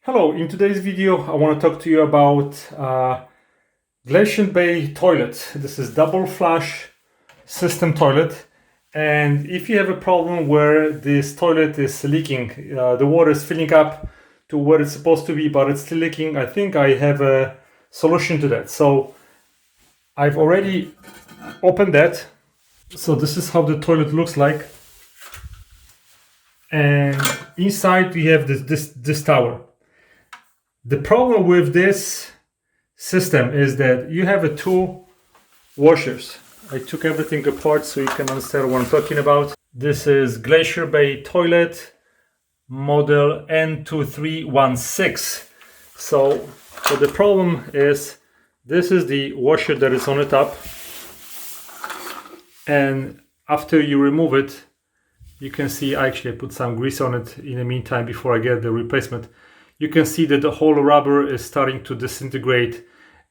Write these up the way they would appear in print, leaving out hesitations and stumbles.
Hello, in today's video I want to talk to you about Glacier Bay toilet. This is double flush system toilet, and if you have a problem where this toilet is leaking, the water is filling up to where it's supposed to be but it's still leaking, I think I have a solution to that. So I've already opened that. So this is how the toilet looks like, and inside we have this tower. The problem with this system is that you have two washers. I took everything apart so you can understand what I'm talking about. This is Glacier Bay toilet model N2316. So the problem is, this is the washer that is on the top, and after you remove it, you can see, actually I put some grease on it in the meantime before I get the replacement. You can see that the whole rubber is starting to disintegrate.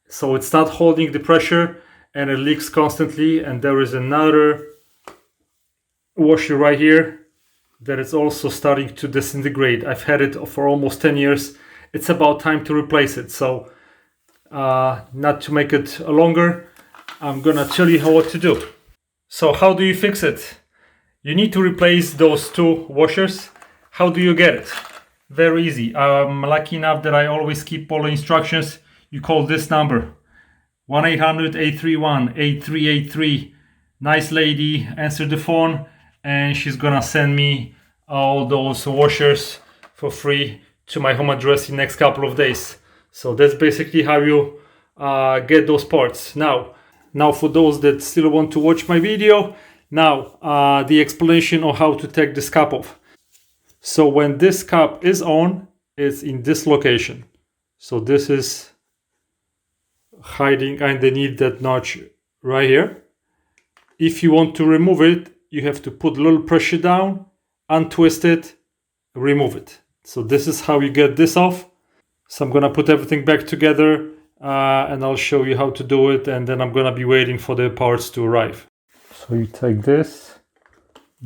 So it's not holding the pressure and it leaks constantly. And there is another washer right here that is also starting to disintegrate. I've had it for almost 10 years. It's about time to replace it. So not to make it longer, I'm gonna tell you what to do. So how do you fix it? You need to replace those two washers. How do you get it? Very easy. I'm lucky enough that I always keep all the instructions. You call this number, 1-800-831-8383. Nice lady, answer the phone, and she's gonna send me all those washers for free to my home address in the next couple of days. So that's basically how you get those parts. Now for those that still want to watch my video, the explanation of how to take this cap off. So when this cap is on, it's in this location. So this is hiding underneath that notch right here. If you want to remove it, you have to put a little pressure down, untwist it, remove it. So this is how you get this off. So I'm gonna put everything back together and I'll show you how to do it, and then I'm gonna be waiting for the parts to arrive. So you take this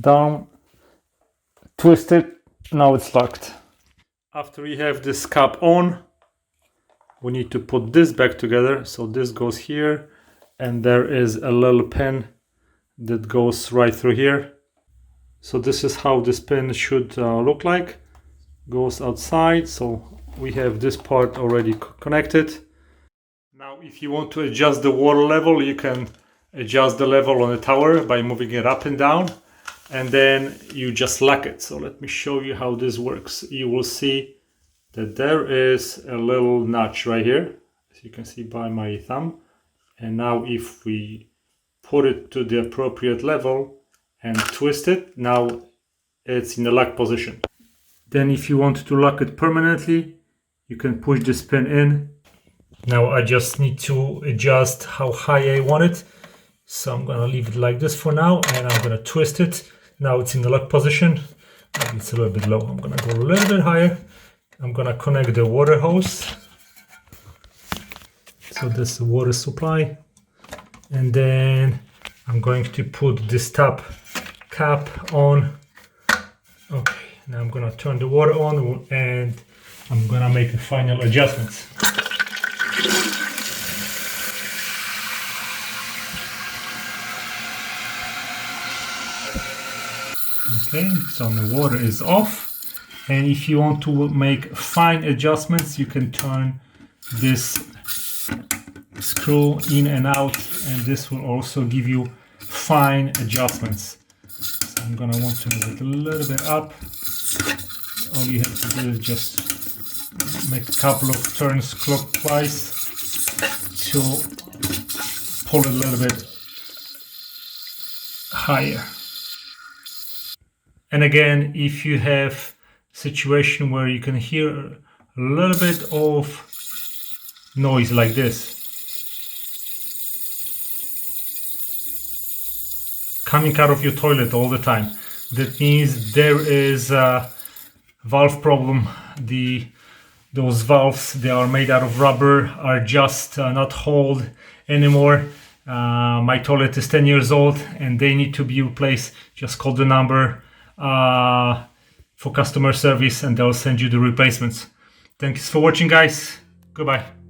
down, twist it. Now it's locked. After we have this cap on, we need to put this back together. So this goes here, and there is a little pin that goes right through here. So this is how this pin should look like. Goes outside. So we have this part already connected. Now if you want to adjust the water level, you can adjust the level on the tower by moving it up and down, and then you just lock it. So let me show you how this works. You will see that there is a little notch right here, as you can see by my thumb. And now if we put it to the appropriate level and twist it, now it's in the lock position. Then if you want to lock it permanently, you can push this pin in. Now I just need to adjust how high I want it. So I'm gonna leave it like this for now, and I'm gonna twist it. Now it's in the lock position. Maybe it's a little bit low. I'm gonna go a little bit higher. I'm gonna connect the water hose. So this is the water supply. And then I'm going to put this top cap on. Okay, now I'm gonna turn the water on and I'm gonna make the final adjustments. Okay, so the water is off, and if you want to make fine adjustments, you can turn this screw in and out, and this will also give you fine adjustments. So I'm gonna want to move it a little bit up. All you have to do is just make a couple of turns clockwise to pull it a little bit higher. And again, if you have a situation where you can hear a little bit of noise like this coming out of your toilet all the time, that means there is a valve problem. Those valves, they are made out of rubber, are just not hold anymore. My toilet is 10 years old and they need to be replaced. Just call the number for customer service and they'll send you the replacements. Thanks for watching, guys. Goodbye.